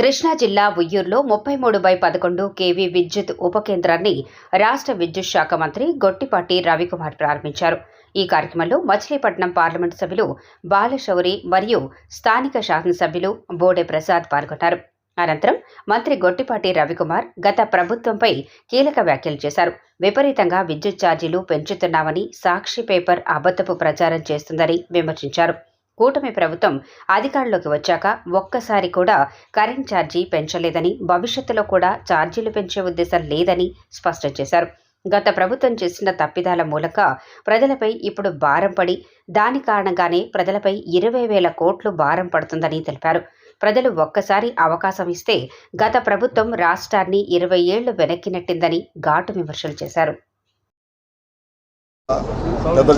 కృష్ణా జిల్లా ఉయ్యూరులో 33/11 కేవీ విద్యుత్ ఉపకేంద్రాన్ని రాష్ట్ర విద్యుత్ శాఖ మంత్రి గొట్టిపాటి రవికుమార్ ప్రారంభించారు. ఈ కార్యక్రమంలో మచిలీపట్నం పార్లమెంటు సభ్యులు బాలశౌరి మరియు స్థానిక శాసనసభ్యులు బోడే ప్రసాద్ పాల్గొన్నారు. అనంతరం మంత్రి గొట్టిపాటి రవికుమార్ గత ప్రభుత్వంపై కీలక వ్యాఖ్యలు చేశారు. విపరీతంగా విద్యుత్ ఛార్జీలు పెంచుతున్నామని సాక్షి పేపర్ అబద్ధపు ప్రచారం చేస్తుందని విమర్శించారు. కూటమి ప్రభుత్వం అధికారంలోకి వచ్చాక ఒక్కసారి కూడా కరెంట్ ఛార్జీ పెంచలేదని, భవిష్యత్తులో కూడా ఛార్జీలు పెంచే ఉద్దేశం లేదని స్పష్టం చేశారు. గత ప్రభుత్వం చేసిన తప్పిదాల మూలంగా ప్రజలపై ఇప్పుడు భారం పడి దాని కారణంగానే ప్రజలపై 20,000 కోట్లు భారం పడుతుందని తెలిపారు. ప్రజలు ఒక్కసారి అవకాశం ఇస్తే గత ప్రభుత్వం రాష్ట్రాన్ని 20 ఏళ్లు వెనక్కి నెట్టిందని ఘాటు విమర్శలు చేశారు.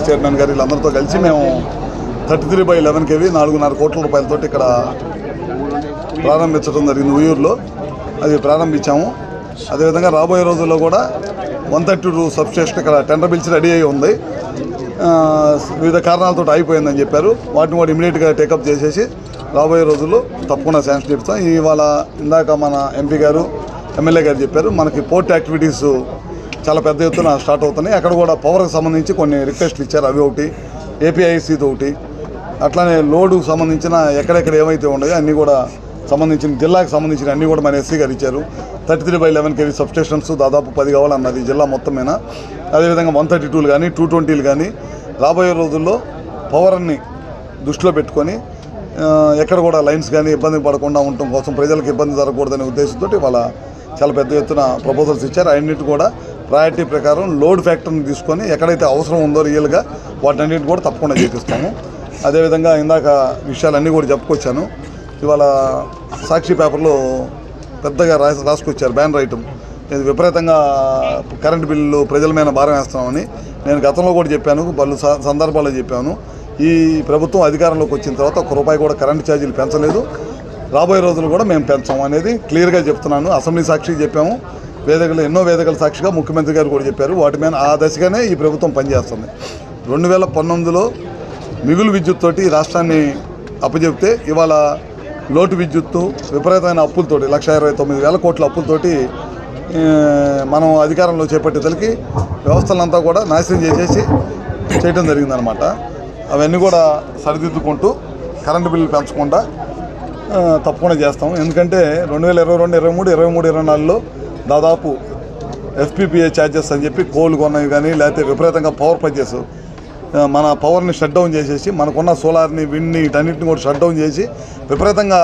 చైర్మన్ గారు వీళ్ళందరితో కలిసి మేము 33/11 కేవీ 4.5 కోట్ల రూపాయలతో ఇక్కడ ప్రారంభించడం జరిగింది. ఉయ్యూరులో అది ప్రారంభించాము. అదేవిధంగా రాబోయే రోజుల్లో కూడా 132 సబ్స్టేషన్ ఇక్కడ టెండర్ పిలిచి రెడీ అయ్యి ఉంది. వివిధ కారణాలతో అయిపోయిందని చెప్పారు. వాటిని కూడా ఇమీడియట్గా టేకప్ చేసేసి రాబోయే రోజుల్లో తప్పకుండా శాంక్షన్ చేస్తాం. ఇవాళ ఇందాక మన ఎంపీ గారు, ఎమ్మెల్యే గారు చెప్పారు, మనకి పోర్ట్ యాక్టివిటీస్ చాలా పెద్ద ఎత్తున స్టార్ట్ అవుతున్నాయి. అక్కడ కూడా పవర్కి సంబంధించి కొన్ని రిక్వెస్ట్లు ఇచ్చారు. అవి ఒకటి, ఏపీఐసీతో ఒకటి, అట్లానే లోడుకు సంబంధించిన ఎక్కడెక్కడ ఏమైతే ఉన్నాయో అన్నీ కూడా సంబంధించిన జిల్లాకు సంబంధించిన అన్నీ కూడా మన ఎస్సీ గారు ఇచ్చారు. 33/11 కేవీ సబ్స్టేషన్స్ దాదాపు 10 కావాలన్నది జిల్లా మొత్తం మీద. అదేవిధంగా 132లు కానీ 220లు కానీ రాబోయే రోజుల్లో పవర్ని దృష్టిలో పెట్టుకొని ఎక్కడ కూడా లైన్స్ కానీ ఇబ్బంది పడకుండా ఉండటం కోసం, ప్రజలకు ఇబ్బంది జరగకూడదనే ఉద్దేశంతో ఇవాళ చాలా పెద్ద ఎత్తున ప్రపోజల్స్ ఇచ్చారు. అన్నింటి కూడా ప్రయారిటీ ప్రకారం లోడ్ ఫ్యాక్టర్ని తీసుకొని ఎక్కడైతే అవసరం ఉందో రియల్గా వాటన్నిటిని కూడా తప్పకుండా చేపిస్తాము. అదేవిధంగా ఇందాక విషయాలన్నీ కూడా చెప్పుకొచ్చాను. ఇవాళ సాక్షి పేపర్లో పెద్దగా రాసుకొచ్చారు బ్యాన్ ఐటమ్, ఇది విపరీతంగా కరెంటు బిల్లు ప్రజల మీద భారం వేస్తున్నామని. నేను గతంలో కూడా చెప్పాను, పలు సందర్భాల్లో చెప్పాను. ఈ ప్రభుత్వం అధికారంలోకి వచ్చిన తర్వాత ₹1 కూడా కరెంటు ఛార్జీలు పెంచలేదు. రాబోయే రోజులు కూడా మేము పెంచాము అనేది క్లియర్గా చెప్తున్నాను. అసెంబ్లీ సాక్షికి చెప్పాము, ఎన్నో వేదికల సాక్షిగా ముఖ్యమంత్రి గారు కూడా చెప్పారు. వాటి మీద ఆ దశగానే ఈ ప్రభుత్వం పనిచేస్తుంది. 2019లో మిగులు విద్యుత్ తోటి రాష్ట్రాన్ని అప్పచెప్తే ఇవాళ లోటు విద్యుత్తు విపరీతమైన అప్పులతోటి 1,29,000 కోట్ల అప్పులతోటి మనం అధికారంలో చేపట్టేసరికి వ్యవస్థలంతా కూడా నాశనం చేసేసి చేయడం జరిగిందనమాట. అవన్నీ కూడా సరిదిద్దుకుంటూ కరెంటు బిల్లు పెంచకుండా తప్పకుండా చేస్తాం. ఎందుకంటే 2022, 23, 24లో దాదాపు ఎఫ్పీపీఏ ఛార్జెస్ అని చెప్పి కోల్ కొన్నవి కానీ, లేకపోతే విపరీతంగా పవర్ పర్చేస్ మన పవర్ని షట్ డౌన్ చేసేసి, మనకున్న సోలార్ని, విండ్ని, వీటన్నిటిని కూడా షట్ డౌన్ చేసి విపరీతంగా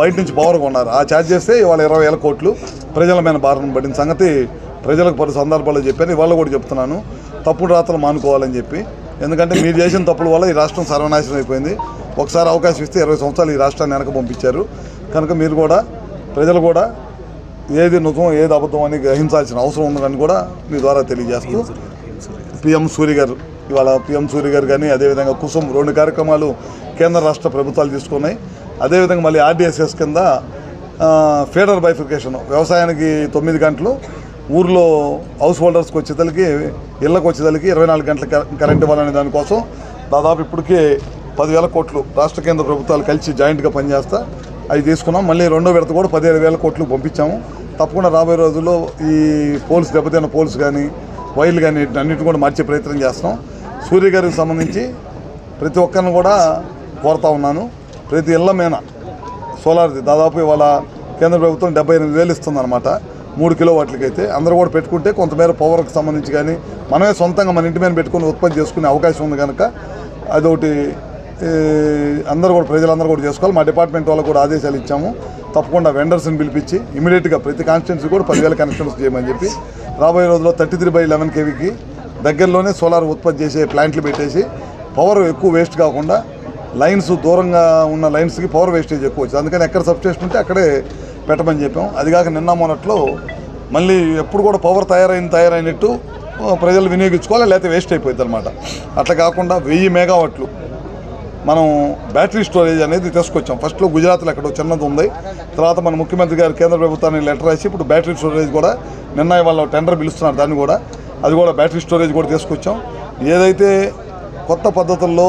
బయట నుంచి పవర్ కొన్నారు. ఆ ఛార్జెస్తే ఇవాళ 20,000 కోట్లు ప్రజల మీద భారం పడిన సంగతి ప్రజలకు పలు సందర్భాల్లో చెప్పాను. ఇవాళ కూడా చెప్తున్నాను, తప్పుడు రాతలు మానుకోవాలని చెప్పి. ఎందుకంటే మీరు చేసిన తప్పుల వల్ల ఈ రాష్ట్రం సర్వనాశనం అయిపోయింది. ఒకసారి అవకాశం ఇస్తే 20 సంవత్సరాలు ఈ రాష్ట్రాన్ని వెనక పంపించారు. కనుక మీరు కూడా, ప్రజలు కూడా ఏది నిజం ఏది అబద్ధం అని గ్రహించాల్సిన అవసరం ఉందని కూడా మీ ద్వారా తెలియజేస్తూ, పిఎం సూర్య గారు ఇవాళ సూర్య గారు కానీ, అదేవిధంగా కుసుమ్ 2 కార్యక్రమాలు కేంద్ర రాష్ట్ర ప్రభుత్వాలు తీసుకున్నాయి. అదేవిధంగా మళ్ళీ ఆర్డీఎస్ఎస్ కింద ఫీడర్ బైఫికేషన్, వ్యవసాయానికి 9 గంటలు, ఊర్లో హౌస్ హోల్డర్స్కి వచ్చేతలకి, ఇళ్ళకి వచ్చేతలకి 24 గంటల కరెంట్ ఇవ్వాలనే దానికోసం దాదాపు ఇప్పటికే 10,000 కోట్లు రాష్ట్ర కేంద్ర ప్రభుత్వాలు కలిసి జాయింట్గా పనిచేస్తా అవి తీసుకున్నాం. మళ్ళీ రెండో విడత కూడా 15,000 కోట్లు పంపించాము. తప్పకుండా రాబోయే రోజుల్లో ఈ పోల్స్, దెబ్బతిన్న పోల్స్ కానీ, వైర్లు కానీ అన్నింటిని కూడా మార్చే ప్రయత్నం చేస్తాం. సూర్య గారికి సంబంధించి ప్రతి ఒక్కరిని కూడా కోరుతా ఉన్నాను, ప్రతి ఇళ్ల మీద సోలార్ది దాదాపు ఇవాళ కేంద్ర ప్రభుత్వం 78,000 ఇస్తుందన్నమాట 3 కిలోవాట్లకైతే. అందరూ కూడా పెట్టుకుంటే కొంతమేర పవర్కి సంబంధించి కానీ మనమే సొంతంగా మన ఇంటి మీద పెట్టుకుని ఉత్పత్తి చేసుకునే అవకాశం ఉంది. కనుక అదొకటి అందరూ కూడా, ప్రజలందరూ కూడా చేసుకోవాలి. మా డిపార్ట్మెంట్ వాళ్ళకు కూడా ఆదేశాలు ఇచ్చాము, తప్పకుండా వెండర్స్ని పిలిపించి ఇమీడియట్గా ప్రతి కాన్స్టిట్యున్సీ కూడా 10,000 కనెక్షన్స్ చేయమని చెప్పి, రాబోయే రోజుల్లో 33/11 కేవీకి దగ్గరలోనే సోలార్ ఉత్పత్తి చేసే ప్లాంట్లు పెట్టేసి పవర్ ఎక్కువ వేస్ట్ కాకుండా, లైన్స్ దూరంగా ఉన్న లైన్స్కి పవర్ వేస్టేజ్ ఎక్కువ వచ్చింది. అందుకని ఎక్కడ సబ్స్టేషన్ ఉంటే అక్కడే పెట్టమని చెప్పాం. అదిగాక నిన్న మొన్నట్లో మళ్ళీ ఎప్పుడు కూడా పవర్ తయారైనట్టు ప్రజలు వినియోగించుకోవాలి, లేకపోతే వేస్ట్ అయిపోయింది అనమాట. అట్లా కాకుండా 1000 మెగావాట్లు మనం బ్యాటరీ స్టోరేజ్ అనేది తీసుకొచ్చాం. ఫస్ట్లో గుజరాత్లో ఎక్కడో చిన్నది ఉంది, తర్వాత మన ముఖ్యమంత్రి గారు కేంద్ర ప్రభుత్వాన్ని లెటర్ రాసి ఇప్పుడు బ్యాటరీ స్టోరేజ్ కూడా నిన్న వాళ్ళు టెండర్ పిలుస్తున్నారు, దాన్ని కూడా అది కూడా బ్యాటరీ స్టోరేజ్ కూడా తీసుకొచ్చాం. ఏదైతే కొత్త పద్ధతుల్లో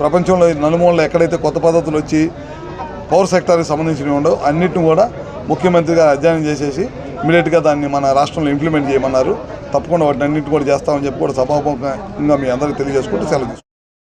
ప్రపంచంలో నలుమూలలో ఎక్కడైతే కొత్త పద్ధతులు వచ్చి పవర్ సెక్టార్కి సంబంధించినవి ఉండవు, అన్నిటిని కూడా ముఖ్యమంత్రి గారు అధ్యయనం చేసేసి ఇమీడియట్గా దాన్ని మన రాష్ట్రంలో ఇంప్లిమెంట్ చేయమన్నారు. తప్పకుండా వాటిని అన్నింటిని కూడా చేస్తామని చెప్పి కూడా సభాముఖంగా మీ అందరికీ తెలియజేసుకుంటూ సెలవు తీసుకుంటాం.